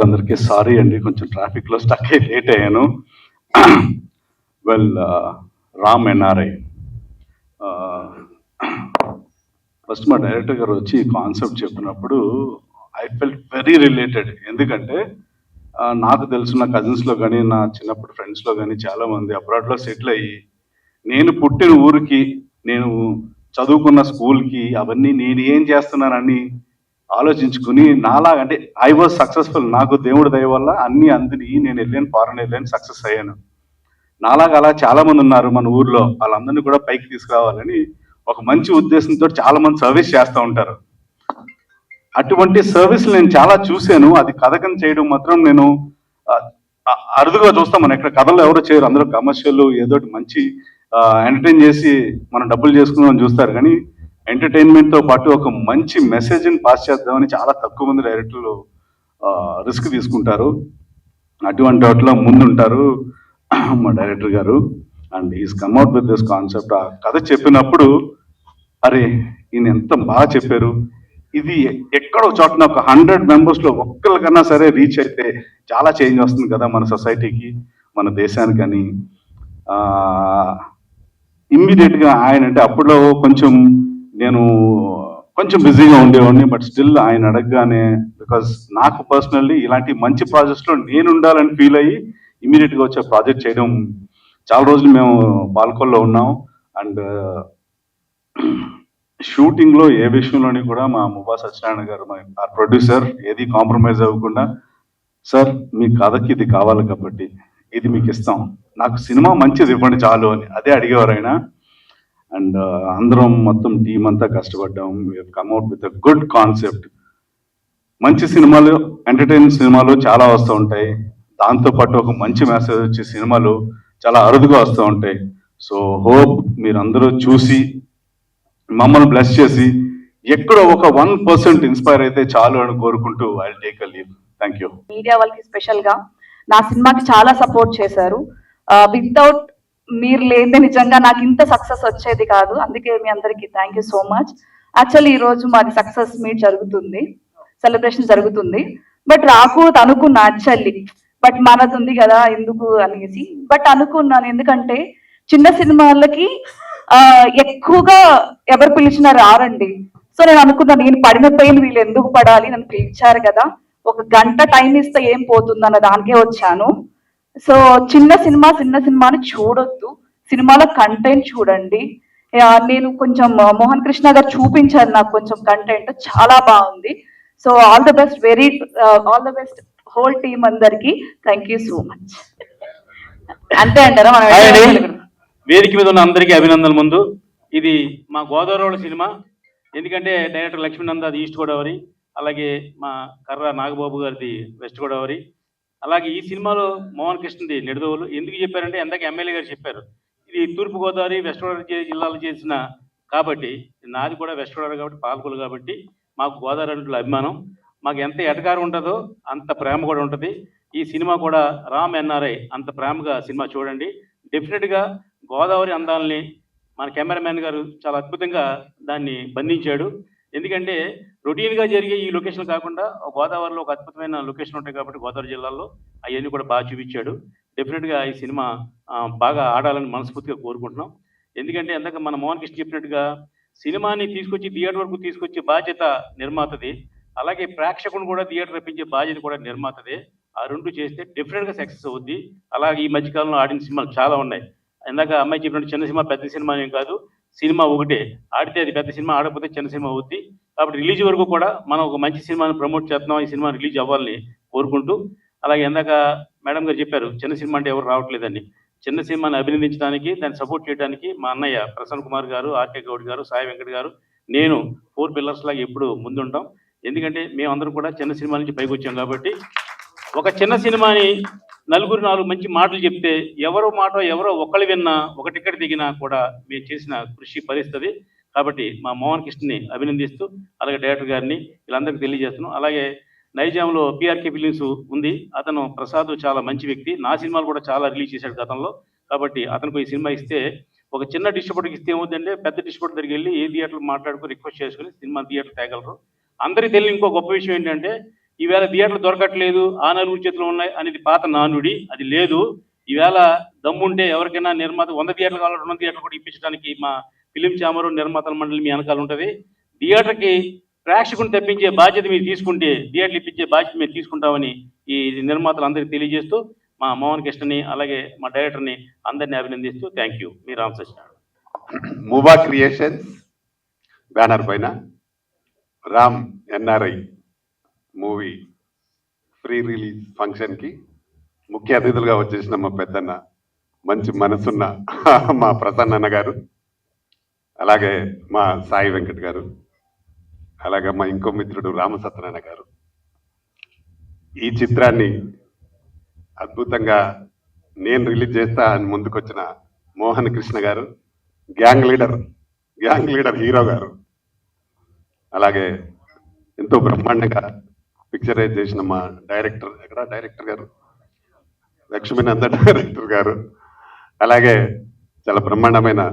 అందరికీ సారీ అండి, కొంచెం ట్రాఫిక్లో స్టక్ అయ్యి లేట్ అయ్యాను. వెల్, రామ్ ఎన్ఆర్ఐ ఫస్ట్ మా డైరెక్టర్ గారు వచ్చి కాన్సెప్ట్ చెప్పినప్పుడు ఐ ఫెల్ట్ వెరీ రిలేటెడ్. ఎందుకంటే నాకు తెలిసిన కజిన్స్లో కానీ నా చిన్నప్పుడు ఫ్రెండ్స్లో కానీ చాలామంది అబ్రాడ్లో సెటిల్ అయ్యి నేను పుట్టిన ఊరికి, నేను చదువుకున్న స్కూల్కి అవన్నీ నేను ఏం చేస్తున్నానని ఆలోచించుకుని నాలాగా, అంటే ఐ వాజ్ సక్సెస్ఫుల్, నాకు దేవుడి దయ వల్ల అన్ని అందిని నేను వెళ్ళాను, ఫారెన్ వెళ్ళాను, సక్సెస్ అయ్యాను. నాలాగా అలా చాలా మంది ఉన్నారు మన ఊర్లో, వాళ్ళందరినీ కూడా పైకి తీసుకురావాలని ఒక మంచి ఉద్దేశంతో చాలా మంది సర్వీస్ చేస్తూ ఉంటారు. అటువంటి సర్వీస్ నేను చాలా చూశాను. అది కథకం చేయడం మాత్రం నేను అరుదుగా చూస్తాం. మనం ఎక్కడ కథలు ఎవరో చేయరు, అందరూ కమర్షియల్ ఏదోటి మంచి ఎంటర్టైన్ చేసి మనం డబ్బులు చేసుకుందామని చూస్తారు. కానీ ఎంటర్టైన్మెంట్తో పాటు ఒక మంచి మెసేజ్ని పాస్ చేద్దామని చాలా తక్కువ మంది డైరెక్టర్లు రిస్క్ తీసుకుంటారు. అటువంటి వాటిలో ముందుంటారు మా డైరెక్టర్ గారు. And is come at with this concept. ఆ కథ చెప్పినప్పుడు అరే ఈయన ఎంత బాగా చెప్పారు, ఇది ఎక్కడో చోటన ఒక 100 మెంబర్స్లో ఒక్కరికన్నా సరే రీచ్ అయితే చాలా చేంజ్ వస్తుంది కదా మన సొసైటీకి, మన దేశానికని. ఇమ్మీడియట్గా ఆయన, అంటే అప్పుడులో కొంచెం నేను కొంచెం బిజీగా ఉండేవాడిని, బట్ స్టిల్ ఆయన అడగగానే, బికాజ్ నాకు పర్సనల్లీ ఇలాంటి మంచి ప్రాజెక్ట్స్లో నేను ఉండాలని ఫీల్ అయ్యి ఇమీడియట్గా వచ్చే ప్రాజెక్ట్ చేయడం. చాలా రోజులు మేము పాల్కొల్లో ఉన్నాం. అండ్ షూటింగ్లో ఏ విషయంలోని కూడా మా ముబా సత్యనారాయణ గారు, మా ప్రొడ్యూసర్, ఏది కాంప్రమైజ్ అవ్వకుండా, సార్ మీ కథకి ఇది కావాలి కాబట్టి ఇది మీకు ఇస్తాం, నాకు సినిమా మంచిది ఇవ్వండి చాలు అని అదే అడిగేవారు ఆయన. అండ్ అందరం మొత్తం టీం అంతా కష్టపడ్డాం. We have come out with a good concept. మంచి సినిమాలు, ఎంటర్టైన్ సినిమాలు చాలా వస్తూ ఉంటాయి, దాంతోపాటు ఒక మంచి మెసేజ్ వచ్చే సినిమాలు చాలా అరుదుగా వస్తూ ఉంటాయి. సో హోప్ మీరందరూ చూసి మమ్మల్ని బ్లెస్ చేసి ఎక్కడో ఒక 1% ఇన్స్పైర్ అయితే చాలు అని కోరుకుంటూ I will take a leave. Thank you. Media వాళ్ళకి స్పెషల్ గా నా సినిమాకి చాలా సపోర్ట్ చేశారు. వితౌట్ మీరు లేదే నిజంగా నాకు ఇంత సక్సెస్ వచ్చేది కాదు. అందుకే మీ అందరికి thank you so much. Actually ఈ రోజు మాది సక్సెస్ మీట్ జరుగుతుంది, సెలబ్రేషన్ జరుగుతుంది. బట్ రాకూడదు అనుకున్నా యాక్చువల్లీ, బట్ మనది ఉంది కదా ఎందుకు అనేసి. బట్ అనుకున్నాను, ఎందుకంటే చిన్న సినిమాలకి ఎక్కువగా ఎవరు పిలిచినా రారండి. సో నేను అనుకున్నాను, నేను పడిన పెయిన్ వీళ్ళు ఎందుకు పడాలి, నన్ను పిలిచారు కదా, ఒక గంట టైం ఇస్తే ఏం పోతుంది అన్న దానికే వచ్చాను. సో చిన్న సినిమాని చూడొద్దు, సినిమాలో కంటెంట్ చూడండి. నేను కొంచెం మోహన్ కృష్ణ గారు చూపించారు నాకు కొంచెం కంటెంట్, చాలా బాగుంది. So all the best, all the best whole team అందరికి. Thank you so much. అంతే అంటారా? వేదిక మీద ఉన్న అందరికీ అభినందనలు. ముందు ఇది మా గోదావరి సినిమా, ఎందుకంటే డైరెక్టర్ లక్ష్మీనంద అది ఈస్ట్ గోదావరి, అలాగే మా కర్ర నాగబాబు గారిది వెస్ట్ గోదావరి, అలాగే ఈ సినిమాలో మోహన్ కృష్ణది నిడదవోలు. ఎందుకు చెప్పారంటే ఎందాక ఎమ్మెల్యే గారు చెప్పారు, ఇది తూర్పు గోదావరి వెస్ట్ గోదావరి జిల్లాలో చేసిన కాబట్టి, నాది కూడా వెస్ట్ గోదావరి కాబట్టి, పాలకులు కాబట్టి మాకు గోదావరి అంటే అభిమానం. మాకు ఎంత ఎటకారం ఉంటుందో అంత ప్రేమ కూడా ఉంటుంది. ఈ సినిమా కూడా రామ్ ఎన్ఆర్ఐ అంత ప్రేమగా సినిమా చూడండి. డెఫినెట్గా గోదావరి అందాలని మన కెమెరామ్యాన్ గారు చాలా అద్భుతంగా దాన్ని బంధించాడు. ఎందుకంటే రొటీన్గా జరిగే ఈ లొకేషన్ కాకుండా గోదావరిలో ఒక అద్భుతమైన లొకేషన్ ఉంటాయి కాబట్టి గోదావరి జిల్లాలో అవన్నీ కూడా బాగా చూపించాడు. డెఫినెట్గా ఈ సినిమా బాగా ఆడాలని మనస్ఫూర్తిగా కోరుకుంటున్నాం. ఎందుకంటే ఎందాక మన మోహన్ కృష్ణ చెప్పినట్టుగా సినిమాని తీసుకొచ్చి థియేటర్ వరకు తీసుకొచ్చే బాధ్యత నిర్మాతది, అలాగే ప్రేక్షకుని కూడా థియేటర్ రప్పించే బాధ్యత కూడా నిర్మాతదే. ఆ రెండు చేస్తే డెఫినెట్గా సక్సెస్ అవుద్ది. అలాగే ఈ మధ్యకాలంలో ఆడిన సినిమాలు చాలా ఉన్నాయి. ఇందాక అమ్మాయి చెప్పినట్టు చిన్న సినిమా పెద్ద సినిమా ఏం కాదు, సినిమా ఒకటే, ఆడితే అది పెద్ద సినిమా, ఆడకపోతే చిన్న సినిమా అవుద్ది. కాబట్టి రిలీజ్ వరకు కూడా మనం ఒక మంచి సినిమాని ప్రమోట్ చేస్తున్నాం, ఈ సినిమా రిలీజ్ అవ్వాలని కోరుకుంటూ. అలాగే ఇందాక మేడం గారు చెప్పారు చిన్న సినిమా అంటే ఎవరు రావట్లేదని. చిన్న సినిమాని అభినందించడానికి, దాన్ని సపోర్ట్ చేయడానికి మా అన్నయ్య ప్రసన్న కుమార్ గారు, ఆర్కే గౌడ్ గారు, సాయి వెంకట్ గారు, నేను 4 పిల్లర్స్ లాగా ఎప్పుడు ముందుంటాం. ఎందుకంటే మేమందరం కూడా చిన్న సినిమా నుంచి పైకి వచ్చాం కాబట్టి, ఒక చిన్న సినిమాని నలుగురు 4 మంచి మాటలు చెప్తే ఎవరో మాట ఎవరో ఒకళ్ళు విన్నా, ఒక టికెట్ దిగినా కూడా మేము చేసిన కృషి ఫలిస్తుంది. కాబట్టి మా మోహన్ కృష్ణని అభినందిస్తూ, అలాగే డైరెక్టర్ గారిని వీళ్ళందరికీ తెలియజేస్తున్నాం. అలాగే నైజాంలో పిఆర్కే ఫిలిమ్స్ ఉంది, అతను ప్రసాద్ చాలా మంచి వ్యక్తి, నా సినిమాలు కూడా చాలా రిలీజ్ చేశాడు గతంలో. కాబట్టి అతనికి ఈ సినిమా ఇస్తే, ఒక చిన్న డిస్ట్రిబ్యూటర్కి ఇస్తే ఏమవుతుందంటే పెద్ద డిస్ట్రిబ్యూటర్ దగ్గరికి వెళ్ళి ఏ థియేటర్లు మాట్లాడుకుని రిక్వెస్ట్ చేసుకుని సినిమా థియేటర్ తేగలరు. అందరికీ తెలియని ఇంకో గొప్ప విషయం ఏంటంటే ఈవేళ థియేటర్లు దొరకట్లేదు, ఆ నలుగురు చేతులు ఉన్నాయి అనేది పాత నానుడి. అది లేదు. ఈవేళ దమ్ముంటే ఎవరికైనా నిర్మాత 100 థియేటర్లు కావాలి, 200 థియేటర్లు కూడా ఇప్పించడానికి మా ఫిలిం ఛాంబరు, నిర్మాతల మండలి మీ వెనకాల ఉంటుంది. థియేటర్కి ప్రేక్షకుని తెప్పించే బాధ్యత మీరు తీసుకుంటే థియేటర్లు ఇప్పించే బాధ్యత మీరు తీసుకుంటామని ఈ నిర్మాతలు అందరికీ తెలియజేస్తూ, మా మోహన్ కృష్ణని అలాగే మా డైరెక్టర్ని అందరినీ అభినందిస్తూ థ్యాంక్ యూ. మీ రామకృష్ణ. మూవా క్రియేషన్స్ బ్యానర్ పైన Ram NRI movie pre release ఫంక్షన్కి ముఖ్య అతిథులుగా వచ్చేసిన మా పెద్దన్న, మంచి మనసున్న మా ప్రసన్న అన్న గారు, అలాగే మా సాయి వెంకట్ గారు, అలాగే మా ఇంకో మిత్రుడు రామసత్యనారాయణ గారు, ఈ చిత్రాన్ని అద్భుతంగా నేను రిలీజ్ చేస్తా అని ముందుకొచ్చిన మోహన్ కృష్ణ గారు, గ్యాంగ్ లీడర్ హీరో గారు, అలాగే ఎంతో బ్రహ్మాండంగా పిక్చరైజ్ చేసిన మా డైరెక్టర్ గారు లక్ష్మీనంద డైరెక్టర్ గారు, అలాగే చాలా బ్రహ్మాండమైన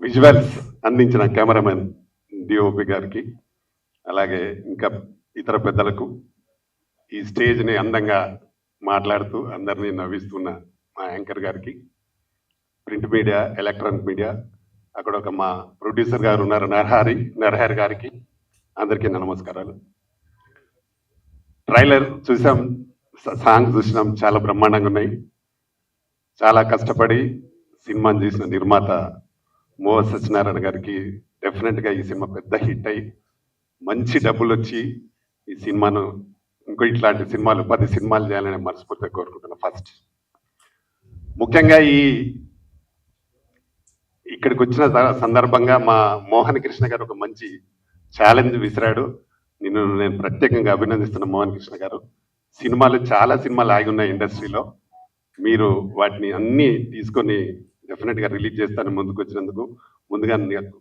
విజువల్స్ అందించిన కెమెరామెన్ డిఓపి గారికి, అలాగే ఇంకా ఇతర పెద్దలకు, ఈ స్టేజ్ని అందంగా మాట్లాడుతూ అందరినీ నవ్విస్తున్న మా యాంకర్ గారికి, ప్రింట్ మీడియా, ఎలక్ట్రానిక్ మీడియా, అక్కడ ఒక మా ప్రొడ్యూసర్ గారు ఉన్నారు నరహరి గారికి, అందరికీ నమస్కారాలు. ట్రైలర్ చూసాం, సాంగ్స్ చూసినాం, చాలా బ్రహ్మాండంగా ఉన్నాయి. చాలా కష్టపడి సినిమాని చేసిన నిర్మాత మోహన్ సత్యనారాయణ గారికి డెఫినెట్గా ఈ సినిమా పెద్ద హిట్ అయ్యి మంచి డబ్బులు వచ్చి ఈ సినిమాను ఇంకో ఇట్లాంటి సినిమాలు 10 సినిమాలు చేయాలని మనస్ఫూర్తిగా కోరుకుంటున్నా. ఫస్ట్ ముఖ్యంగా ఇక్కడికి వచ్చిన సందర్భంగా మా మోహన్ కృష్ణ గారు ఒక మంచి ఛాలెంజ్ విసిరాడు. నేను ప్రత్యేకంగా అభినందిస్తున్న మోహన్ కృష్ణ గారు. చాలా సినిమాలు ఆగి ఉన్నాయి ఇండస్ట్రీలో, మీరు వాటిని అన్నీ తీసుకొని డెఫినెట్గా రిలీజ్ చేస్తాను ముందుకు వచ్చినందుకు ముందుగా నీకు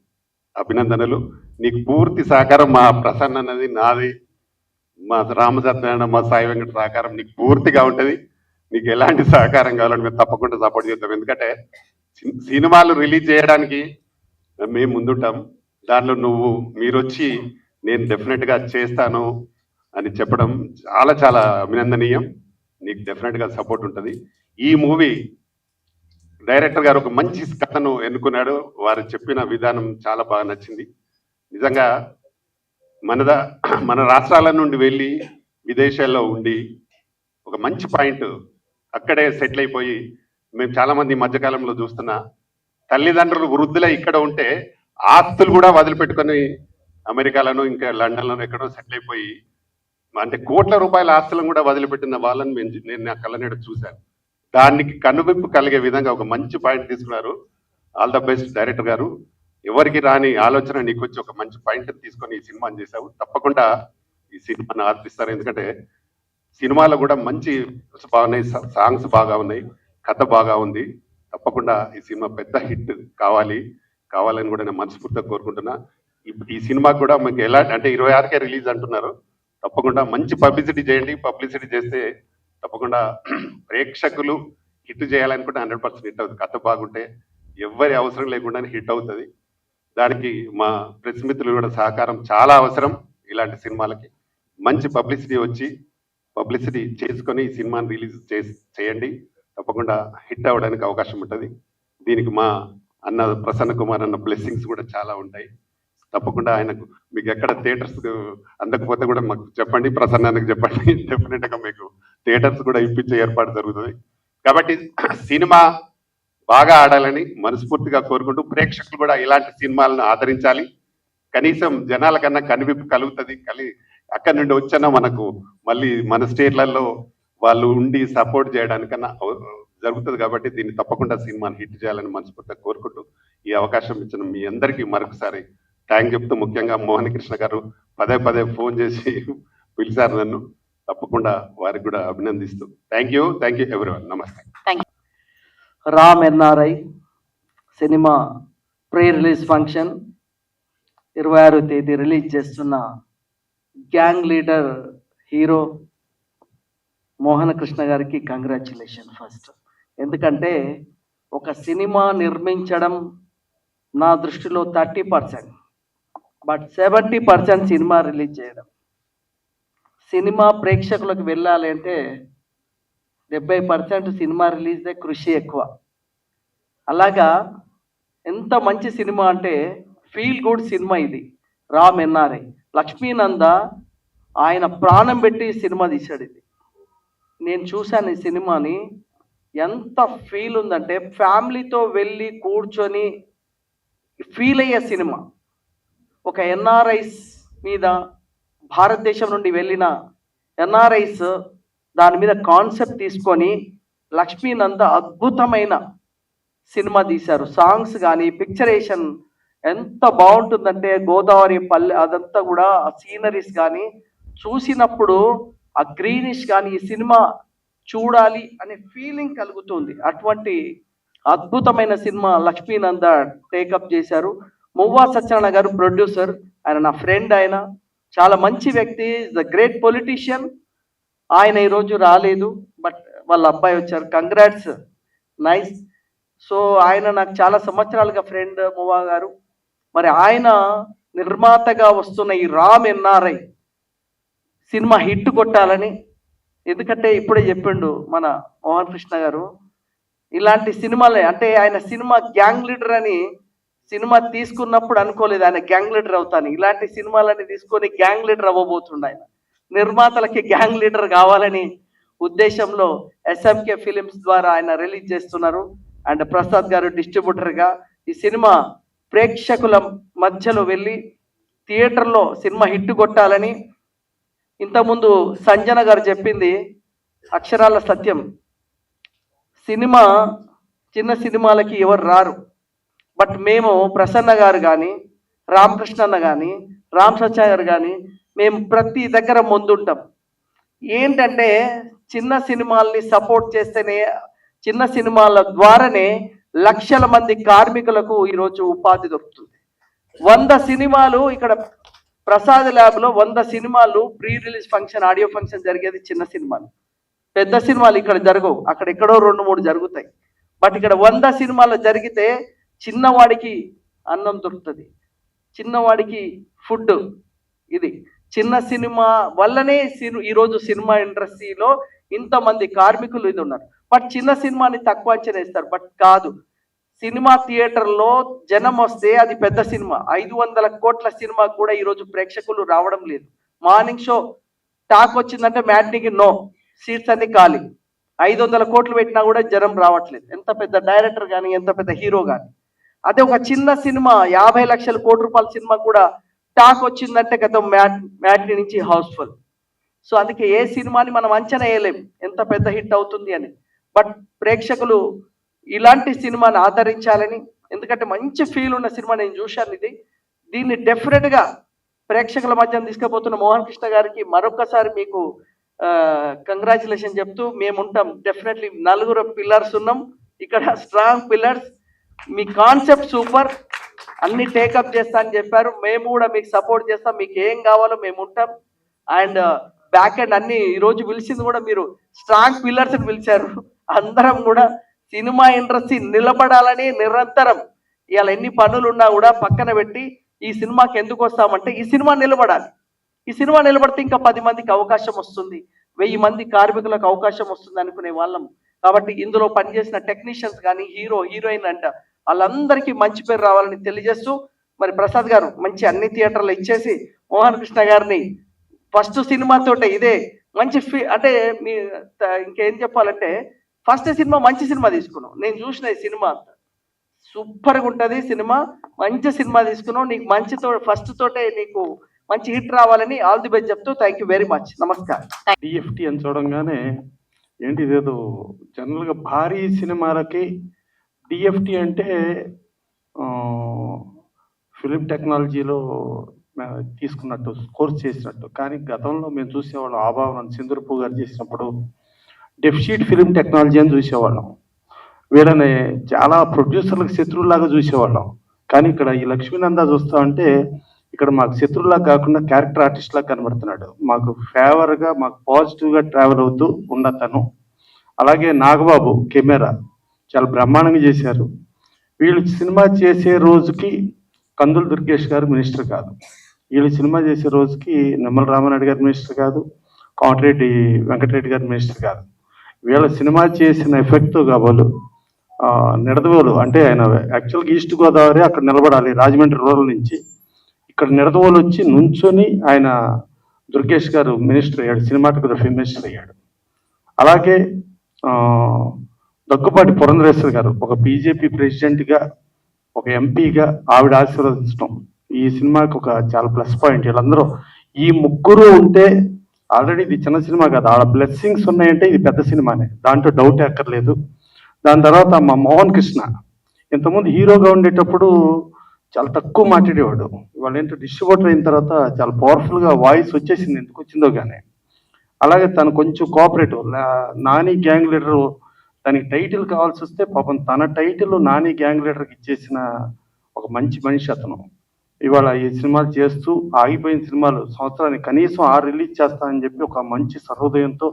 అభినందనలు. నీకు పూర్తి సహకారం మా ప్రసన్న అన్నది నాది, మా రామసత్యనారాయణ, మా సాయి వెంకట సహకారం నీకు పూర్తిగా ఉంటుంది. నీకు ఎలాంటి సహకారం కావాలని మేము తప్పకుండా సపోర్ట్ చేద్దాం. ఎందుకంటే సినిమాలు రిలీజ్ చేయడానికి మేము ముందుంటాం. దానిలో మీరు వచ్చి నేను డెఫినెట్గా చేస్తాను అని చెప్పడం చాలా చాలా అభినందనీయం. నీకు డెఫినెట్గా సపోర్ట్ ఉంటుంది. ఈ మూవీ డైరెక్టర్ గారు ఒక మంచి కథను ఎన్నుకున్నాడు. వారు చెప్పిన విధానం చాలా బాగా నచ్చింది. నిజంగా మన రాష్ట్రాల నుండి వెళ్ళి విదేశాల్లో ఉండి ఒక మంచి పాయింట్ అక్కడే సెటిల్ అయిపోయి, మేము చాలామంది ఈ మధ్యకాలంలో చూస్తున్నా తల్లిదండ్రులు వృద్ధులై ఇక్కడ ఉంటే ఆస్తులు కూడా వదిలిపెట్టుకొని అమెరికాలోనూ ఇంకా లండన్లోనూ ఎక్కడో సెటిల్ అయిపోయి, అంటే కోట్ల రూపాయల ఆస్తులను కూడా వదిలిపెట్టిన వాళ్ళని నేను నా కళ్ళనేడు చూశాను. దానికి కనువిప్పు కలిగే విధంగా ఒక మంచి పాయింట్ తీసుకున్నారు. ఆల్ ద బెస్ట్ డైరెక్టర్ గారు. ఎవరికి రాని ఆలోచన నీకు వచ్చి ఒక మంచి పాయింట్ తీసుకొని ఈ సినిమాని చేశావు. తప్పకుండా ఈ సినిమాని ఆర్పిస్తారు. ఎందుకంటే సినిమాలో కూడా మంచి బాగున్నాయి, సాంగ్స్ బాగా ఉన్నాయి, కథ బాగా ఉంది. తప్పకుండా ఈ సినిమా పెద్ద హిట్ కావాలని కూడా నేను మనస్ఫూర్తిగా కోరుకుంటున్నా. ఈ సినిమా కూడా మీకు ఎలా అంటే 26కే రిలీజ్ అంటున్నారు. తప్పకుండా మంచి పబ్లిసిటీ చేయండి. పబ్లిసిటీ చేస్తే తప్పకుండా ప్రేక్షకులు హిట్ చేయాలనుకుంటే 100% హిట్ అవుతుంది. కథ బాగుంటే ఎవరి అవసరం లేకుండానే హిట్ అవుతుంది. దానికి మా ప్రెస్ మిత్రులు కూడా సహకారం చాలా అవసరం. ఇలాంటి సినిమాలకి మంచి పబ్లిసిటీ చేసుకొని ఈ సినిమాని రిలీజ్ చేయండి. తప్పకుండా హిట్ అవ్వడానికి అవకాశం ఉంటుంది. దీనికి మా అన్న ప్రసన్న కుమార్ అన్న బ్లెస్సింగ్స్ కూడా చాలా ఉంటాయి. తప్పకుండా ఆయనకు మీకు ఎక్కడ థియేటర్స్ అందకపోతే కూడా మాకు చెప్పండి, ప్రసన్నానికి చెప్పండి. డెఫినెట్గా మీకు థియేటర్స్ కూడా ఇప్పించే ఏర్పాటు జరుగుతుంది. కాబట్టి సినిమా బాగా ఆడాలని మనస్ఫూర్తిగా కోరుకుంటూ ప్రేక్షకులు కూడా ఇలాంటి సినిమాలను ఆదరించాలి. కనీసం జనాల కన్నా కనువిప్పు కలుగుతుంది. అక్కడి నుండి వచ్చినా మనకు మళ్ళీ మన స్టేట్లలో వాళ్ళు ఉండి సపోర్ట్ చేయడానికన్నా జరుగుతుంది. కాబట్టి దీన్ని తప్పకుండా సినిమాని హిట్ చేయాలని మనస్ఫూర్తిగా కోరుకుంటూ ఈ అవకాశం ఇచ్చిన మీ అందరికీ మరొకసారి థ్యాంక్ చెప్తూ, ముఖ్యంగా మోహన్ కృష్ణ గారు పదే ఫోన్ చేసి పిలిచారు నన్ను. తప్పకుండా వారికి కూడా అభినందిస్తూ థ్యాంక్ యూ ఎవ్రీవన్. నమస్తే. Ram NRI cinema pre release function 26వ తేదీ రిలీజ్ చేస్తున్న gang leader hero Mohana Krishna గారికి కంగ్రాచులేషన్ ఫస్ట్. ఎందుకంటే ఒక సినిమా నిర్మించడం నా దృష్టిలో 30%, బట్ 70% సినిమా రిలీజ్ చేయడం. సినిమా ప్రేక్షకులకు వెళ్ళాలి అంటే 70% సినిమా రిలీజ్దే కృషి ఎక్కువ. అలాగా ఎంత మంచి సినిమా అంటే ఫీల్ గుడ్ సినిమా ఇది. రామ్ ఎన్ఆర్ఐ లక్ష్మీనంద ఆయన ప్రాణం పెట్టి సినిమా తీశాడు. ఇది నేను చూశాను ఈ సినిమాని. ఎంత ఫీల్ ఉందంటే ఫ్యామిలీతో వెళ్ళి కూర్చొని ఫీల్ అయ్యే సినిమా. ఒక ఎన్ఆర్ఐస్ మీద భారతదేశం నుండి వెళ్ళిన ఎన్ఆర్ఐస్ దాని మీద కాన్సెప్ట్ తీసుకొని లక్ష్మీనంద అద్భుతమైన సినిమా తీశారు. సాంగ్స్ కానీ పిక్చరేషన్ ఎంత బాగుంటుందంటే గోదావరి పల్లె అదంతా కూడా ఆ సీనరీస్ కానీ చూసినప్పుడు ఆ గ్రీనిష్ కానీ ఈ సినిమా చూడాలి అనే ఫీలింగ్ కలుగుతుంది. అటువంటి అద్భుతమైన సినిమా లక్ష్మీనంద టేకప్ చేశారు. మువ్వా సత్యనారాయణ గారు ప్రొడ్యూసర్. ఆయన నా ఫ్రెండ్. ఆయన చాలా మంచి వ్యక్తి. The great politician. ఆయన ఈరోజు రాలేదు, బట్ వాళ్ళ అబ్బాయి వచ్చారు. Congrats, nice. సో ఆయన నాకు చాలా సంవత్సరాలుగా ఫ్రెండ్ మువ్వా గారు. మరి ఆయన నిర్మాతగా వస్తున్న ఈ రామ్ ఎన్ఆర్ఐ సినిమా హిట్ కొట్టాలని, ఎందుకంటే ఇప్పుడే చెప్పిండు మన మోహన్ కృష్ణ గారు, ఇలాంటి సినిమాలే అంటే ఆయన సినిమా గ్యాంగ్ లీడర్ అని సినిమా తీసుకున్నప్పుడు అనుకోలేదు ఆయన గ్యాంగ్ లీడర్ అవుతాను. ఇలాంటి సినిమాలని తీసుకొని గ్యాంగ్ లీడర్ అవ్వబోతుండ ఆయన. నిర్మాతలకి గ్యాంగ్ లీడర్ కావాలని ఉద్దేశంలో ఎస్ఎంకే ఫిలిమ్స్ ద్వారా ఆయన రిలీజ్ చేస్తున్నారు. అండ్ ప్రసాద్ గారు డిస్ట్రిబ్యూటర్గా ఈ సినిమా ప్రేక్షకుల మధ్యలో వెళ్ళి థియేటర్లో సినిమా హిట్ కొట్టాలని. ఇంతకుముందు సంజన గారు చెప్పింది అక్షరాల సత్యం. సినిమా చిన్న సినిమాలకి ఎవరు రారు, బట్ మేము ప్రసన్న గారు కానీ రామకృష్ణ అన్న కానీ రామ్ సత్య గారు కానీ మేము ప్రతి దగ్గర ముందుంటాం. ఏంటంటే చిన్న సినిమాల్ని సపోర్ట్ చేస్తేనే, చిన్న సినిమాల ద్వారానే లక్షల మంది కార్మికులకు ఈరోజు ఉపాధి దొరుకుతుంది. 100 సినిమాలు ఇక్కడ ప్రసాద్ ల్యాబ్లో 100 సినిమాలు pre release function, audio function జరిగేది చిన్న సినిమాలు. పెద్ద సినిమాలు ఇక్కడ జరగవు, అక్కడ ఎక్కడో 2-3 జరుగుతాయి. బట్ ఇక్కడ 100 సినిమాలు జరిగితే చిన్నవాడికి అన్నం దొరుకుతుంది, చిన్నవాడికి ఫుడ్. ఇది చిన్న సినిమా వల్లనే ఈరోజు సినిమా ఇండస్ట్రీలో ఇంతమంది కార్మికులు ఇది ఉన్నారు. బట్ చిన్న సినిమాని తక్కువ అంచనా వేస్తారు. బట్ కాదు, సినిమా థియేటర్లో జనం వస్తే అది పెద్ద సినిమా. 500 కోట్ల సినిమా కూడా ఈరోజు ప్రేక్షకులు రావడం లేదు. మార్నింగ్ షో టాక్ వచ్చిందంటే మ్యాట్నీకి నో, సీట్స్ అన్ని ఖాళీ. 500 కోట్లు పెట్టినా కూడా జనం రావట్లేదు. ఎంత పెద్ద డైరెక్టర్ కానీ, ఎంత పెద్ద హీరో కానీ. అదే ఒక చిన్న సినిమా 50 లక్షల కోట్ల రూపాయల సినిమా కూడా టాక్ వచ్చిందంటే గతం మ్యాట్నీ నుంచి హౌస్ఫుల్. సో అందుకే ఏ సినిమాని మనం అంచనా వేయలేం ఎంత పెద్ద హిట్ అవుతుంది అని. బట్ ప్రేక్షకులు ఇలాంటి సినిమాని ఆదరించాలని, ఎందుకంటే మంచి ఫీల్ ఉన్న సినిమా నేను చూశాను. దీన్ని డెఫినెట్గా ప్రేక్షకుల మధ్య తీసుకుపోతున్న మోహన్ కృష్ణ గారికి మరొకసారి మీకు కంగ్రాచులేషన్ చెప్తూ మేము ఉంటాం. డెఫినెట్లీ 4 పిల్లర్స్ ఉన్నాం ఇక్కడ, స్ట్రాంగ్ పిల్లర్స్. మీ కాన్సెప్ట్ సూపర్, అన్ని టేకప్ చేస్తా అని చెప్పారు. మేము కూడా మీకు సపోర్ట్ చేస్తాం, మీకు ఏం కావాలో మేము ఉంటాం. అండ్ బ్యాక్ అండ్ అన్ని ఈరోజు పిలిచింది కూడా మీరు స్ట్రాంగ్ పిల్లర్స్ పిలిచారు. అందరం కూడా సినిమా ఇండస్ట్రీ నిలబడాలని నిరంతరం ఇవాళ ఎన్ని పనులు ఉన్నా కూడా పక్కన పెట్టి ఈ సినిమాకి ఎందుకు వస్తామంటే ఈ సినిమా నిలబడాలి. ఈ సినిమా నిలబడితే ఇంకా 10 మందికి అవకాశం వస్తుంది, 1000 మంది కార్మికులకు అవకాశం వస్తుంది అనుకునే వాళ్ళం. కాబట్టి ఇందులో పనిచేసిన టెక్నీషియన్స్ కానీ, హీరో హీరోయిన్ అంట వాళ్ళందరికీ మంచి పేరు రావాలని తెలియజేస్తూ, మరి ప్రసాద్ గారు మంచి అన్ని థియేటర్లు ఇచ్చేసి మోహన్ కృష్ణ గారిని ఫస్ట్ సినిమాతోటే ఇదే మంచి అంటే మీ ఇంకేం చెప్పాలంటే ఫస్ట్ సినిమా మంచి సినిమా తీసుకున్నావు. నేను చూసిన ఈ సినిమా అంతా సూపర్గా ఉంటుంది సినిమా. మంచి సినిమా తీసుకున్నావు. నీకు మంచితో ఫస్ట్ తోటే నీకు మంచి హిట్ రావాలని ఆల్ ది బెస్ట్ చెప్తూ థ్యాంక్ యూ వెరీ మచ్. నమస్కారం. డిఎఫ్టి అని చూడంగానే ఏంటి ఇదేదో జనరల్గా భారీ సినిమాలకి డిఎఫ్టి అంటే ఫిలిం టెక్నాలజీలో తీసుకున్నట్టు, కోర్స్ చేసినట్టు. కానీ గతంలో మేము చూసేవాళ్ళం ఆభావనం సింధూరపు గారు చేసినప్పుడు డెఫిషిట్ ఫిలిం టెక్నాలజీ అని చూసేవాళ్ళం. వీళ్ళని చాలా ప్రొడ్యూసర్లకు శత్రువులాగా చూసేవాళ్ళం. కానీ ఇక్కడ ఈ లక్ష్మీనంద చూస్తామంటే ఇక్కడ మాకు శత్రువులాగా కాకుండా క్యారెక్టర్ ఆర్టిస్ట్ లాగా కనబడుతున్నాడు. మాకు ఫేవర్గా, మాకు పాజిటివ్గా ట్రావెల్ అవుతూ ఉండతను. అలాగే నాగబాబు కెమెరా చాలా బ్రహ్మాండంగా చేశారు. వీళ్ళు సినిమా చేసే రోజుకి కందుల దుర్గేష్ గారు మినిస్టర్ కాదు, వీళ్ళు సినిమా చేసే రోజుకి నిమ్మల రామారెడ్డి గారు మినిస్టర్ కాదు, కోమటిరెడ్డి వెంకటరెడ్డి గారి మినిస్టర్ గారు. వీళ్ళ సినిమా చేసిన ఎఫెక్ట్ కాబోలు నిడదవోలు అంటే ఆయన యాక్చువల్గా ఈస్ట్ గోదావరి అక్కడ నిలబడాలి రాజమండ్రి రూరల్ నుంచి, ఇక్కడ నిడదవోలు వచ్చి నుంచొని ఆయన దుర్గేష్ గారు మినిస్టర్ అయ్యాడు, సినిమాటోగ్రఫీ మినిస్టర్ అయ్యాడు. అలాగే దగ్గుపాటి పురంధరేశ్వరి గారు ఒక బీజేపీ ప్రెసిడెంట్గా ఒక ఎంపీగా ఆవిడ ఆశీర్వదించడం ఈ సినిమాకి ఒక చాలా ప్లస్ పాయింట్. వీళ్ళందరూ ఈ ముగ్గురు ఉంటే ఆల్రెడీ ఇది చిన్న సినిమా కాదు, ఆడ బ్లెస్సింగ్స్ ఉన్నాయంటే ఇది పెద్ద సినిమానే, దాంట్లో డౌట్ ఎక్కర్లేదు. దాని తర్వాత మా మోహన్ కృష్ణ ఇంతకుముందు హీరోగా ఉండేటప్పుడు చాలా తక్కువ మాట్లాడేవాడు, ఇవాళ ఏంటో డిస్ట్రిబ్యూటర్ అయిన తర్వాత చాలా పవర్ఫుల్గా వాయిస్ వచ్చేసింది, ఎందుకు వచ్చిందో కానీ. అలాగే తను కొంచెం కోఆపరేటివ్, నాని గ్యాంగ్ లీడర్ తనకి టైటిల్ కావాల్సి వస్తే పాపం తన టైటిల్ నాని గ్యాంగ్ లీడర్కి ఇచ్చేసిన ఒక మంచి మనిషి అతను. ఇవాళ ఈ సినిమాలు చేస్తూ ఆగిపోయిన సినిమాలు సంవత్సరానికి కనీసం 6 రిలీజ్ చేస్తానని చెప్పి ఒక మంచి సహృదయంతో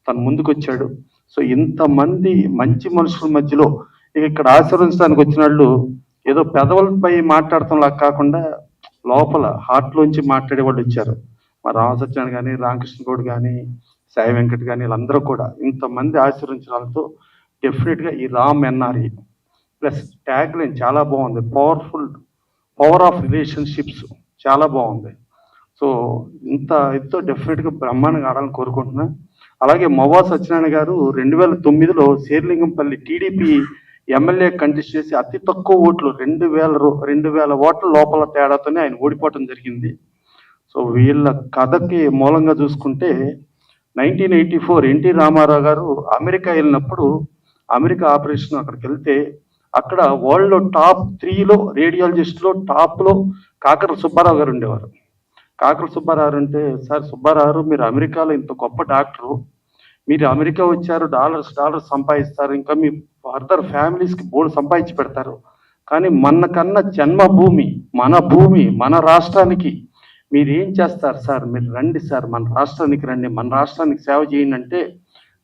తను ముందుకు వచ్చాడు. సో ఇంతమంది మంచి మనుషుల మధ్యలో ఇక్కడ ఆశీర్వదించడానికి వచ్చిన వాళ్ళు ఏదో పెదవులపై మాట్లాడటంలా కాకుండా లోపల హార్ట్లోంచి మాట్లాడే వాళ్ళు వచ్చారు. మా రామసత్యాన్ని కానీ, రామకృష్ణ గౌడ్ కానీ, సాయి వెంకట్ కానీ, వీళ్ళందరూ కూడా ఇంతమంది ఆశీర్వదించడంతో డెఫినెట్గా ఈ Ram NRE plus tag line చాలా బాగుంది, పవర్ ఆఫ్ రిలేషన్షిప్స్ చాలా బాగుంది. సో ఇంత ఇదితో డెఫినెట్గా బ్రహ్మాండంగా ఆడాలని కోరుకుంటున్నాను. అలాగే మొవ్వా సత్యనారాయణ గారు 2009లో శేర్లింగంపల్లి టీడీపీ ఎమ్మెల్యే కంటెస్ట్ చేసి అతి తక్కువ ఓట్లు 2000 ఓట్ల లోపల తేడాతోనే ఆయన ఓడిపోవటం జరిగింది. సో వీళ్ళ కథకి మూలంగా చూసుకుంటే 1984 ఎన్టీ రామారావు గారు అమెరికా వెళ్ళినప్పుడు అమెరికా ఆపరేషన్ అక్కడికి వెళ్తే అక్కడ వరల్డ్లో టాప్ 3లో రేడియాలజిస్ట్లో టాప్లో కాకర సుబ్బారావు గారు ఉండేవారు. కాకర సుబ్బారావు అంటే, సార్ సుబ్బారావు మీరు అమెరికాలో ఇంత గొప్ప డాక్టరు, మీరు అమెరికా వచ్చారు, డాలర్స్ సంపాదిస్తారు, ఇంకా మీ ఫర్దర్ ఫ్యామిలీస్కి బోర్డు సంపాదించి పెడతారు, కానీ మనకన్నా జన్మభూమి మన భూమి మన రాష్ట్రానికి మీరు ఏం చేస్తారు సార్, మీరు రండి సార్ మన రాష్ట్రానికి రండి, మన రాష్ట్రానికి సేవ చేయండి అంటే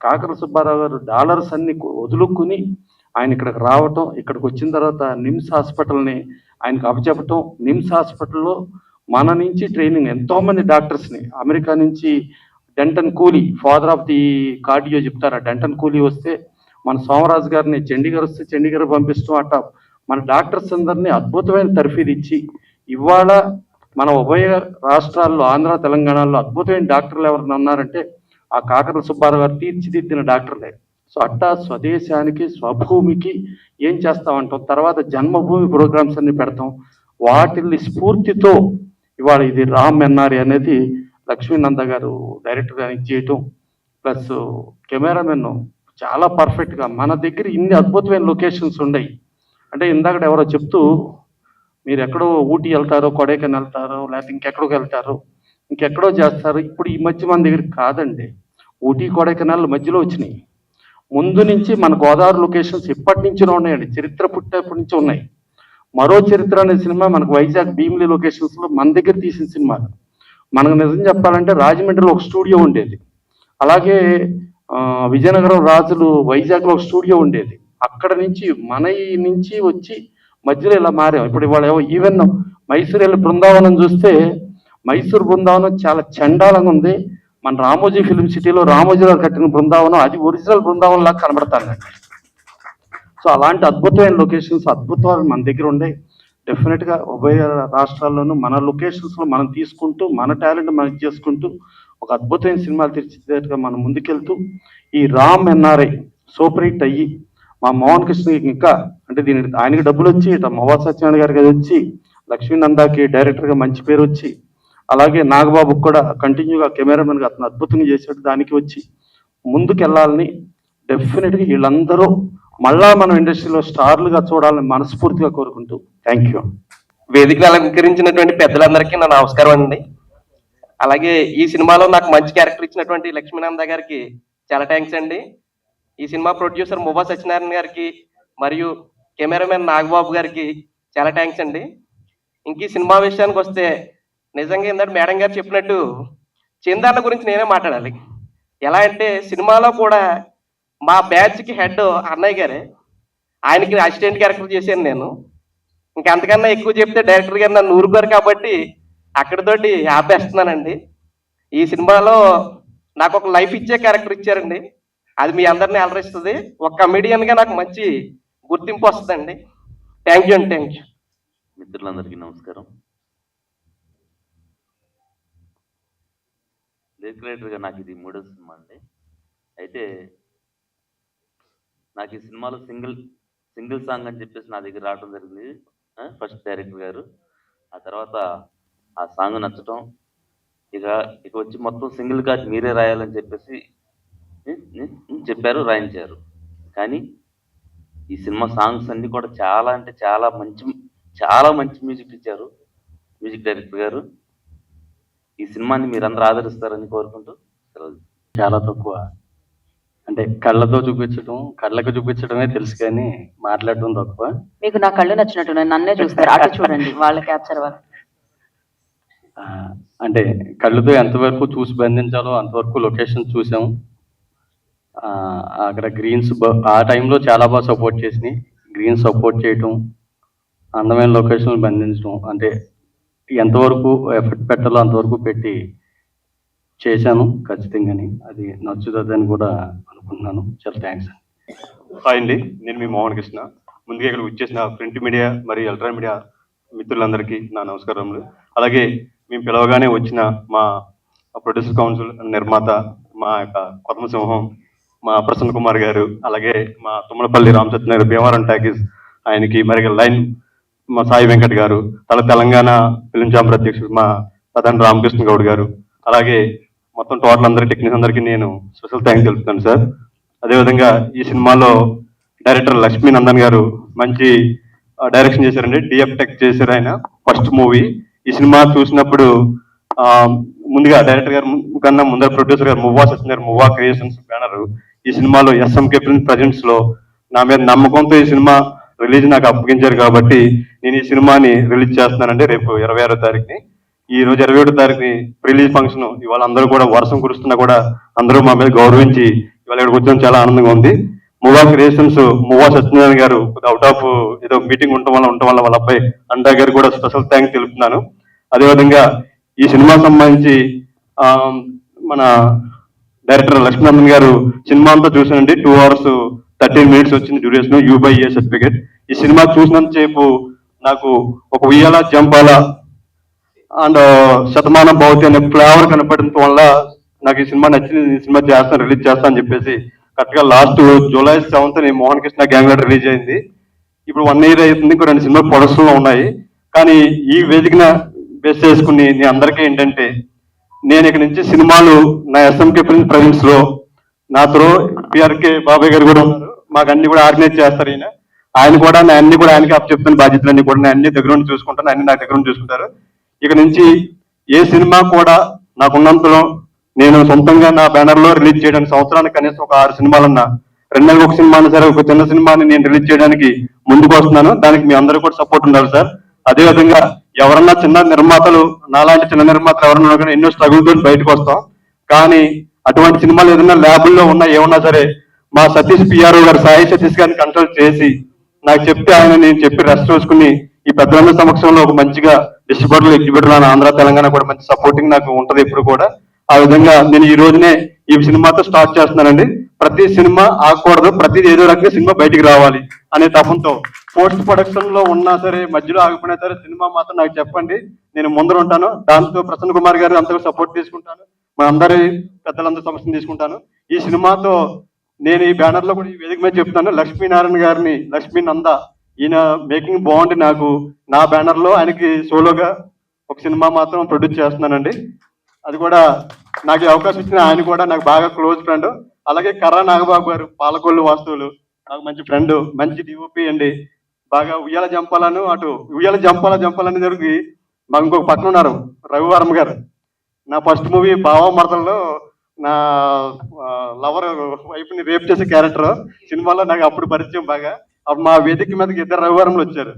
కాకర సుబ్బారావు గారు డాలర్స్ అన్ని వదులుకుని ఆయన ఇక్కడికి రావటం, ఇక్కడికి వచ్చిన తర్వాత నిమ్స్ హాస్పిటల్ని ఆయనకు అప్పచెప్పటం, నిమ్స్ హాస్పిటల్లో మన నుంచి ట్రైనింగ్ ఎంతోమంది డాక్టర్స్ని అమెరికా నుంచి డెంటన్ కూలీ ఫాదర్ ఆఫ్ ది కార్డియో చెప్తారు, ఆ డెంటన్ కూలీ వస్తే మన సోమరాజు గారిని చండీగఢ్ వస్తే చండీగఢ్ పంపిస్తాం, అట్లా మన డాక్టర్స్ అందరినీ అద్భుతమైన తర్ఫీదు ఇచ్చి ఇవాళ మన ఉభయ రాష్ట్రాల్లో ఆంధ్ర తెలంగాణలో అద్భుతమైన డాక్టర్లు ఎవరైనా ఉన్నారంటే ఆ కాకర సుబ్బారావు గారు తీర్చిదిద్దిన డాక్టర్లే. సో అట్టా స్వదేశానికి స్వభూమికి ఏం చేస్తామంటాం, తర్వాత జన్మభూమి ప్రోగ్రామ్స్ అన్ని పెడతాం, వాటిని స్ఫూర్తితో ఇవాళ ఇది రామ్ ఎన్ఆర్ఈ అనేది లక్ష్మీనంద గారు డైరెక్టర్గా చేయటం, ప్లస్ కెమెరామెన్ చాలా పర్ఫెక్ట్గా మన దగ్గర ఇన్ని అద్భుతమైన లొకేషన్స్ ఉన్నాయి. అంటే ఇందాక ఎవరో చెప్తూ మీరు ఎక్కడో ఊటీ వెళ్తారో, కొడైకెనాల్ వెళ్తారో, లేకపోతే ఇంకెక్కడికి వెళ్తారో, ఇంకెక్కడో చేస్తారు, ఇప్పుడు ఈ మధ్య మన దగ్గర కాదండి, ఊటీ కొడైకెనాల్ మధ్యలో వచ్చినాయి. ముందు నుంచి మన గోదావరి లొకేషన్స్ ఇప్పటి నుంచినే ఉన్నాయండి, చరిత్ర పుట్టేప్పటి నుంచి ఉన్నాయి. మరో చరిత్ర అనే సినిమా మనకు వైజాగ్ భీమిలి లొకేషన్స్లో మన దగ్గర తీసిన సినిమాలు. మనకు నిజం చెప్పాలంటే రాజమండ్రిలో ఒక స్టూడియో ఉండేది, అలాగే విజయనగరం రాజులు వైజాగ్లో ఒక స్టూడియో ఉండేది, అక్కడ నుంచి మన నుంచి వచ్చి మధ్యలో ఇలా మారాం. ఇప్పుడు ఇవాళ ఈవెన్ మైసూరు వెళ్ళి బృందావనం చూస్తే మైసూరు బృందావనం చాలా చండాలంగా ఉంది, మన రామోజీ ఫిల్మ్ సిటీలో రామోజీరావు కట్టిన బృందావనం అది ఒరిజినల్ బృందావనం లాగా కనబడతాను. సో అలాంటి అద్భుతమైన లొకేషన్స్ అద్భుతాలు మన దగ్గర ఉన్నాయి. డెఫినెట్గా ఉభయ రాష్ట్రాల్లోనూ మన లొకేషన్స్లో మనం తీసుకుంటూ మన టాలెంట్ మనం చేసుకుంటూ ఒక అద్భుతమైన సినిమాలు తీర్చిదిద్దేట్టుగా మనం ముందుకెళ్తూ ఈ రామ్ ఎన్ఆర్ఐ సూపర్ హిట్ అయ్యి మా మోహన్ కృష్ణ ఇంకా అంటే దీనికి ఆయనకి డబ్బులు వచ్చి ఇట్లా మొవ్వా సత్యనారాయణ గారికి వచ్చి లక్ష్మీనందాకి డైరెక్టర్గా మంచి పేరు వచ్చి, అలాగే నాగబాబుకి కూడా కంటిన్యూగా కెమెరామెన్గా అతను అద్భుతంగా చేశాడు, దానికి వచ్చి ముందుకెళ్ళాలని డెఫినెట్గా వీళ్ళందరూ మళ్ళా మనం ఇండస్ట్రీలో స్టార్లుగా చూడాలని మనస్ఫూర్తిగా కోరుకుంటూ థ్యాంక్ యూ. వేదికలు అలంకరించినటువంటి పెద్దలందరికీ నా నమస్కారం అండి. అలాగే ఈ సినిమాలో నాకు మంచి క్యారెక్టర్ ఇచ్చినటువంటి లక్ష్మీనంద గారికి చాలా థ్యాంక్స్ అండి. ఈ సినిమా ప్రొడ్యూసర్ మొవ్వా సత్యనారాయణ గారికి మరియు కెమెరామెన్ నాగబాబు గారికి చాలా థ్యాంక్స్ అండి. ఇంక ఈ సినిమా విషయానికి వస్తే నిజంగా ఏంటంటే మేడం గారు చెప్పినట్టు చందన్న గురించి నేనే మాట్లాడాలి. ఎలా అంటే సినిమాలో కూడా మా బ్యాచ్కి హెడ్ అన్నయ్య గారే, ఆయనకి అసిస్టెంట్ క్యారెక్టర్ చేశాను నేను. ఇంకా అంతకన్నా ఎక్కువ చెప్తే డైరెక్టర్ గారు నన్ను ఊరుకోరు కాబట్టి అక్కడితోటి ఆపేస్తున్నానండి. ఈ సినిమాలో నాకు ఒక లైఫ్ ఇచ్చే క్యారెక్టర్ ఇచ్చారండి. అది మీ అందరినీ అలరిస్తుంది. ఒక కమెడియన్ గా నాకు మంచి గుర్తింపు వస్తుందండి. థ్యాంక్ యూ అండి. Thank you. మిత్రులందరికీ నమస్కారం. గా నాకు ఇది 3వ సినిమా అండి. అయితే నాకు ఈ సినిమాలో సింగిల్ సాంగ్ అని చెప్పేసి నా దగ్గర రావడం జరిగింది. ఫస్ట్ డైరెక్టర్ గారు, ఆ తర్వాత ఆ సాంగ్ నచ్చటం, ఇక వచ్చి మొత్తం సింగిల్గా మీరే రాయాలని చెప్పేసి చెప్పారు, రాయించారు. కానీ ఈ సినిమా సాంగ్స్ అన్ని కూడా చాలా అంటే చాలా మంచి మ్యూజిక్ ఇచ్చారు మ్యూజిక్ డైరెక్టర్ గారు. ఈ సినిమాని మీరందరూ ఆదరిస్తారని కోరుకుంటూ సెలవు. చాలా తక్కువ, అంటే కళ్ళతో కళ్ళకు చూపించడమే తెలుసు కానీ మాట్లాడడం తక్కువ. మీకు నా కళ్ళు నచ్చినట్టు నన్నే చూస్తారు, అటు చూడండి, వాళ్ళ క్యాప్చర్ వాళ్ళు. అంటే కళ్ళతో ఎంతవరకు చూసి బంధించాలో అంతవరకు లొకేషన్ చూసాము. అక్కడ గ్రీన్స్ ఆ టైంలో చాలా బాగా సపోర్ట్ చేసినాయి. గ్రీన్ సపోర్ట్ చేయటం, అందమైన లొకేషన్ బంధించడం, అంటే ఎంతవరకు ఎఫర్ట్ పెట్టాలో అంతవరకు పెట్టి చేశాను ఖచ్చితంగాని. అది నచ్చుతుందని కూడా అనుకుంటున్నాను. చాలా థ్యాంక్స్. హాయ్ అండి, నేను మీ మోహన్ కృష్ణ. ముందుగా ఇక్కడ వచ్చేసిన ప్రింట్ మీడియా మరియు ఎలక్ట్రానిక్ మీడియా మిత్రులందరికీ నా నమస్కారములు. అలాగే మేము పిలవగానే వచ్చిన మా ప్రొడ్యూసర్ కౌన్సిల్ నిర్మాత, మా యొక్క కొత్త సింహం, మా ప్రసన్న కుమార్ గారు, అలాగే మా తుమ్మలపల్లి రామచంద్ర గారు, భీమవరం టాకీస్ ఆయనకి, మరి లైన్ మా సాయి వెంకట్ గారు, తెలంగాణ ఫిలిం ఛాంబర్ అధ్యక్షుడు మా ప్రధాని రామకృష్ణ గౌడ్ గారు, అలాగే మొత్తం టోటల్ అందరి టెక్నీషియన్ అందరికీ నేను స్పెషల్ థ్యాంక్స్ తెలుపుతాను సార్. అదేవిధంగా ఈ సినిమాలో డైరెక్టర్ లక్ష్మీ నందన్ గారు మంచి డైరెక్షన్ చేశారండి. డిఎఫ్ టెక్ చేశారు ఆయన, ఫస్ట్ మూవీ. ఈ సినిమా చూసినప్పుడు ముందుగా డైరెక్టర్ గారు కన్నా ముందర ప్రొడ్యూసర్ గారు మువ్వా సత్యన్ గారు, మువ్వా క్రియేషన్స్ బ్యానర్, ఈ సినిమాలో ఎస్ఎంకే ఫిల్మ్ ప్రజెంట్స్ లో నా మీద నమ్మకంతో ఈ సినిమా రిలీజ్ నాకు అప్పగించారు కాబట్టి నేను ఈ సినిమాని రిలీజ్ చేస్తున్నానండి రేపు 26వ తారీఖుని. ఈ రోజు 27వ తారీఖుని రిలీజ్ ఫంక్షన్. ఇవాళ అందరూ కూడా వర్షం కురుస్తున్నా కూడా అందరూ మా మీద గౌరవించి ఇవాళ ఇక్కడికి వచ్చాం, చాలా ఆనందంగా ఉంది. మువ్వా క్రియేషన్స్ మువ్వా సత్యనారాయణ గారు అవుట్ ఆఫ్ ఏదో మీటింగ్ ఉండటం వల్ల వాళ్ళ అబ్బాయి అండా గారు కూడా స్పెషల్ థ్యాంక్స్ తెలుపుతున్నాను. అదేవిధంగా ఈ సినిమా సంబంధించి మన డైరెక్టర్ లక్ష్మీనందన్ గారు సినిమా అంతా చూసానండి. 2 hours 13 minutes వచ్చింది డ్యూరేషన్, U/A సర్టిఫికేట్. ఈ సినిమా చూసినంతసేపు నాకు ఒక ఉయ్యాల జంపాల అండ్ శతమానం భవతి అనే ఫ్లేవర్ కనపడటం వల్ల నాకు ఈ సినిమా నచ్చింది. ఈ సినిమా చేస్తాను, రిలీజ్ చేస్తాను అని చెప్పేసి కరెక్ట్ గా last July 7th Mohan Krishna gang లో రిలీజ్ అయింది. ఇప్పుడు 1 year అవుతుంది, ఇంకో 2 సినిమాలు ప్రొడక్షన్ లో ఉన్నాయి. కానీ ఈ వేదికన బేస్ చేసుకుని నేను అందరికీ ఏంటంటే, నేను ఇక్కడ నుంచి సినిమాలు నా ఎస్ఎంకే ఫిల్మ్ ప్రజెంట్స్ లో నాతో పిఆర్కే బాబాయ్ గారు కూడా ఉన్నారు. మాకు అన్ని కూడా ఆర్గనైజ్ చేస్తారు ఈయన. ఆయన కూడా నా అన్ని కూడా ఆయనకి అప్ చెప్తాను, బాధ్యతలన్నీ కూడా నేను అన్ని దగ్గర ఉండి చూసుకుంటాను, అన్ని నా దగ్గర ఉండి చూసుకుంటారు. ఇక నుంచి ఏ సినిమా కూడా నాకున్నంతలో నేను సొంతంగా నా బ్యానర్ లో రిలీజ్ చేయడానికి సంవత్సరానికి కనీసం ఒక 6 సినిమాలన్నా, 2 నెలలకు ఒక సినిమా సరే ఒక చిన్న సినిమాని నేను రిలీజ్ చేయడానికి ముందుకు వస్తున్నాను. దానికి మీ అందరూ కూడా సపోర్ట్ ఉండాలి సార్. అదేవిధంగా ఎవరన్నా చిన్న నిర్మాతలు, నాలాంటి చిన్న నిర్మాతలు ఎవరన్నా కానీ ఎన్నో స్ట్రగుల్ తోటి బయటకు వస్తాం. కానీ అటువంటి సినిమాలు ఏదైనా ల్యాబుల్లో ఉన్నా ఏమన్నా సరే మా సతీష్ పిఆర్ఓ గారు, సాయి సతీష్ గారిని కన్సల్ట్ చేసి నాకు చెప్తే ఆయన నేను చెప్పి రెస్ట్ చూసుకుని ఈ పెద్దలందరి సమక్షంలో ఒక మంచిగా డిస్ట్రిబ్యూటర్లు, ఎగ్జిబ్యూటర్లు ఆంధ్ర తెలంగాణ కూడా మంచి సపోర్టింగ్ నాకు ఉంటది ఎప్పుడు కూడా. ఆ విధంగా నేను ఈ రోజునే ఈ సినిమాతో స్టార్ట్ చేస్తున్నానండి. ప్రతి సినిమా ఆగకూడదు, ప్రతిది ఏదో రకంగా సినిమా బయటికి రావాలి అనే తపంతో పోస్ట్ ప్రొడక్షన్ లో ఉన్నా సరే, మధ్యలో ఆగిపోయినా సరే సినిమా మాత్రం నాకు చెప్పండి, నేను ముందర ఉంటాను. దాంతో ప్రసన్న కుమార్ గారు అంతగా సపోర్ట్ తీసుకుంటాను, మా అందరి పెద్దలందరూ సమస్యను తీసుకుంటాను. ఈ సినిమాతో నేను ఈ బ్యానర్ లో కూడా ఈ వేదిక మీద చెప్తాను, లక్ష్మీనారాయణ గారిని, లక్ష్మీ నంద, ఈయన మేకింగ్ బాగుంది. నాకు నా బ్యానర్ లో ఆయనకి సోలోగా ఒక సినిమా మాత్రం ప్రొడ్యూస్ చేస్తున్నానండి. అది కూడా నాకు అవకాశం ఇచ్చిన ఆయన కూడా నాకు బాగా క్లోజ్ ఫ్రెండ్. అలాగే కర్రా నాగబాబు గారు, పాలకొల్లు వాస్తువులు, నాకు మంచి ఫ్రెండ్, మంచి డిఓపి అండి. బాగా ఉయ్యాల జంపాలను అటు ఉయ్యాల జంపాలని జరిగి మాకు ఇంకొక పక్కన ఉన్నారు రవివర్మ గారు. నా ఫస్ట్ మూవీ బావ మరదల్లో నా లవర్ వైఫ్ని రేప్ చేసే క్యారెక్టర్ సినిమాలో నాకు అప్పుడు పరిచయం బాగా. అప్పుడు మా వేదిక మీదకి 2 రవివర్మలు వచ్చారు,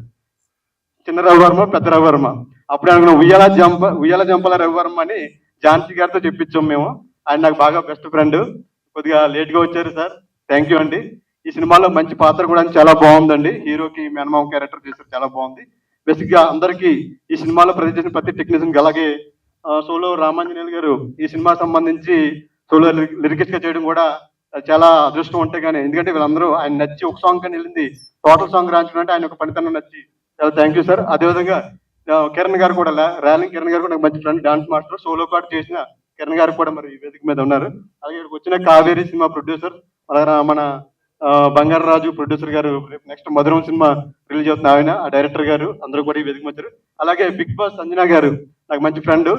చిన్న రవివర్మ, పెద్ద రవివర్మ. అప్పుడు అనుకున్న ఉయ్యాల జంపాల రవివర్మ అని ఝాన్సీ గారితో చెప్పించాం మేము. ఆయన నాకు బాగా బెస్ట్ ఫ్రెండ్. కొద్దిగా లేట్ గా వచ్చారు సార్, థ్యాంక్ యూ అండి. ఈ సినిమాలో మంచి పాత్ర కూడా చాలా బాగుందండి. హీరోకి మేనమామ క్యారెక్టర్ చేశారు, చాలా బాగుంది. బేసిక్ గా అందరికీ ఈ సినిమాలో ప్రతి చేసిన ప్రతి టెక్నీషియన్, అలాగే సోలో రామాంజనేయులు గారు ఈ సినిమా సంబంధించి సోలో లిరికిస్ట్గా చేయడం కూడా చాలా అదృష్టం ఉంటే కానీ, ఎందుకంటే వీళ్ళందరూ ఆయన నచ్చి ఒక సాంగ్ కానీ వెళ్ళింది టోటల్ సాంగ్ రాయించుకుంటే ఆయన ఒక పనితనం నచ్చి చాలా థ్యాంక్ యూ సార్. అదేవిధంగా కిరణ్ గారు కూడా ర్యాలింగ్ కిరణ్ గారు కూడా నాకు మంచి ఫ్రెండ్, డాన్స్ మాస్టర్, సోలో పాట చేసిన కిరణ్ గారు కూడా మరి ఈ వేదిక మీద ఉన్నారు. అలాగే ఇక్కడికి వచ్చిన కావేరీ సినిమా ప్రొడ్యూసర్, అలాగే మన బంగారు రాజు ప్రొడ్యూసర్ గారు, నెక్స్ట్ మధురం సినిమా రిలీజ్ అవుతున్న ఆయన, ఆ డైరెక్టర్ గారు అందరూ కూడా ఈ వేదిక వచ్చారు. అలాగే బిగ్ బాస్ సంజన గారు నాకు మంచి ఫ్రెండ్.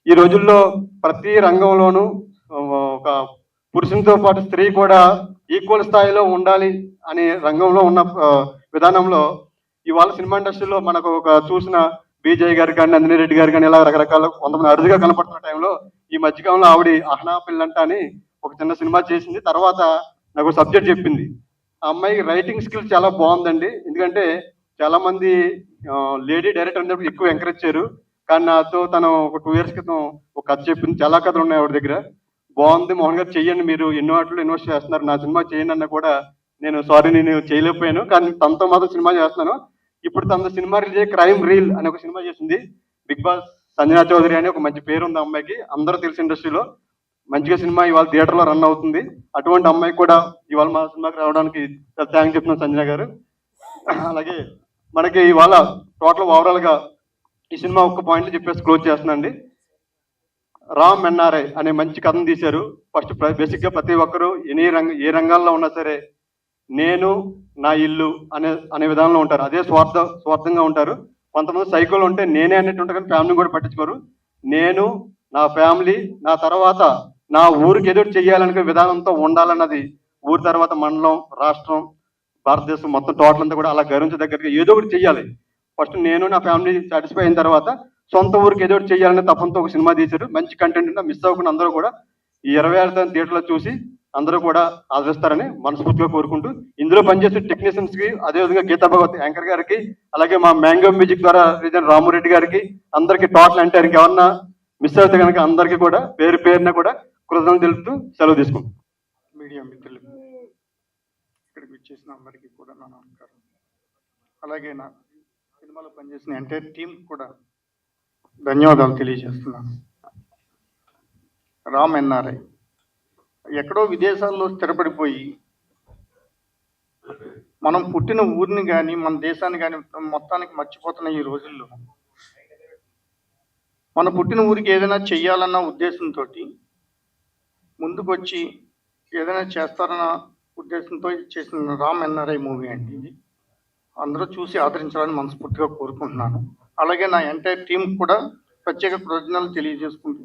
ఈ రోజుల్లో ప్రతి రంగంలోనూ ఒక పురుషునితో పాటు స్త్రీ కూడా ఈక్వల్ స్థాయిలో ఉండాలి అనే రంగంలో ఉన్న విధానంలో ఇవాళ సినిమా ఇండస్ట్రీలో మనకు ఒక చూసిన బీజయ్ గారు కానీ, నందిని రెడ్డి గారు కానీ, ఇలా రకరకాల కొంతమంది అరుదుగా కనపడుతున్న టైంలో ఈ మధ్యకాలంలో ఆవిడ అహనా పిల్లంట అని ఒక చిన్న సినిమా చేసింది. తర్వాత నాకు సబ్జెక్ట్ చెప్పింది. ఆ అమ్మాయి రైటింగ్ స్కిల్స్ చాలా బాగుందండి. ఎందుకంటే చాలా మంది లేడీ డైరెక్టర్ అనేప్పుడు ఎక్కువ ఎంకరేజ్ చేయరు, కానీ నాతో తను ఒక 2 years క్రితం ఒక కథ చెప్పింది. చాలా కథలు ఉన్నాయి ఆవిడ దగ్గర. బాగుంది మోహన్ గారు, చెయ్యండి, మీరు ఎన్నో వాటిలో ఇన్వెస్ట్ చేస్తున్నారు, నా సినిమా చేయండి అన్న కూడా నేను సారీ నేను చేయలేకపోయాను, కానీ తనతో మాత్రం సినిమా చేస్తున్నాను. ఇప్పుడు తన సినిమా రిలీజ్ అయ్యి క్రైమ్ రీల్ అనే ఒక సినిమా చేసింది. బిగ్ బాస్ సంజనా చౌదరి అని ఒక మంచి పేరు ఉంది అమ్మాయికి, అందరూ తెలిసి ఇండస్ట్రీలో మంచిగా సినిమా ఇవాళ థియేటర్లో రన్ అవుతుంది. అటువంటి అమ్మాయి కూడా ఇవాళ మా సినిమాకి రావడానికి థ్యాంక్స్ చెప్తున్నాను సంజన గారు. అలాగే మనకి ఇవాళ టోటల్ ఓవరాల్గా ఈ సినిమా ఒక్క పాయింట్లు చెప్పేసి క్లోజ్ చేస్తున్నాండి. రామ్ ఎన్ఆర్ఐ అనే మంచి కథను తీశారు. ఫస్ట్ బేసిక్గా ప్రతి ఒక్కరూ ఏ రంగాల్లో ఉన్నా సరే నేను నా ఇల్లు అనే విధానంలో ఉంటారు. అదే స్వార్థంగా ఉంటారు. కొంతమంది సైకోలు ఉంటే నేనే అన్నట్టు ఉంటారు, కానీ ఫ్యామిలీని కూడా పట్టించుకోరు. నేను, నా ఫ్యామిలీ, నా తర్వాత నా ఊరికి ఎదురు చెయ్యాలనుకునే విధానంతో ఉండాలన్నది ఊరి తర్వాత మండలం, రాష్ట్రం, భారతదేశం మొత్తం టోటల్ అంతా కూడా అలా గర్వించదగ్గరగా ఏదో ఒకటి చెయ్యాలి. ఫస్ట్ నేను నా ఫ్యామిలీ సాటిస్ఫై అయిన తర్వాత సొంత ఊరికి ఏదో ఒకటి చెయ్యాలనే తప్పంతో ఒక సినిమా తీశారు. మంచి కంటెంట్ మిస్ అవ్వకుండా అందరూ కూడా ఈ 26 థియేటర్లో చూసి అందరూ కూడా ఆదరిస్తారని మనస్ఫూర్తిగా కోరుకుంటూ, ఇందులో పనిచేసే టెక్నీషియన్స్ కి, అదేవిధంగా గీతా భగవత్ యాంకర్ గారికి, అలాగే మా మ్యాంగో మ్యూజిక్ ద్వారా రీజన్ రామురెడ్డి గారికి, అందరికీ టోటల్ అంటే ఎవరన్నా మిస్ అవుతే కనుక అందరికీ కూడా పేరు పేరున కూడా కృతజ్ఞతలు తెలుపుతూ సెలవు తీసుకుంటాం. మీడియా మిత్రులు, ఇక్కడికి వచ్చేసిన అందరికీ కూడా నా నమస్కారం. అలాగే నా సినిమాలో పనిచేసిన ఎంటైర్ టీం కూడా ధన్యవాదాలు తెలియజేస్తున్నాను. రామ్ ఎన్ఆర్ఐ ఎక్కడో విదేశాల్లో స్థిరపడిపోయి మనం పుట్టిన ఊరిని కానీ మన దేశాన్ని కానీ మొత్తానికి మర్చిపోతున్న ఈ రోజుల్లో మన పుట్టిన ఊరికి ఏదైనా చెయ్యాలన్న ఉద్దేశంతో ముందుకు వచ్చి ఏదైనా చేస్తారన్న ఉద్దేశంతో చేసిన రామ్ ఎన్ఆర్ఐ మూవీ అండి. ఇది అందరూ చూసి ఆదరించాలని మనస్ఫూర్తిగా కోరుకుంటున్నాను. అలాగే నా ఎంటైర్ టీం కూడా ప్రత్యేక కృతజ్ఞతలు తెలియజేసుకుంటూ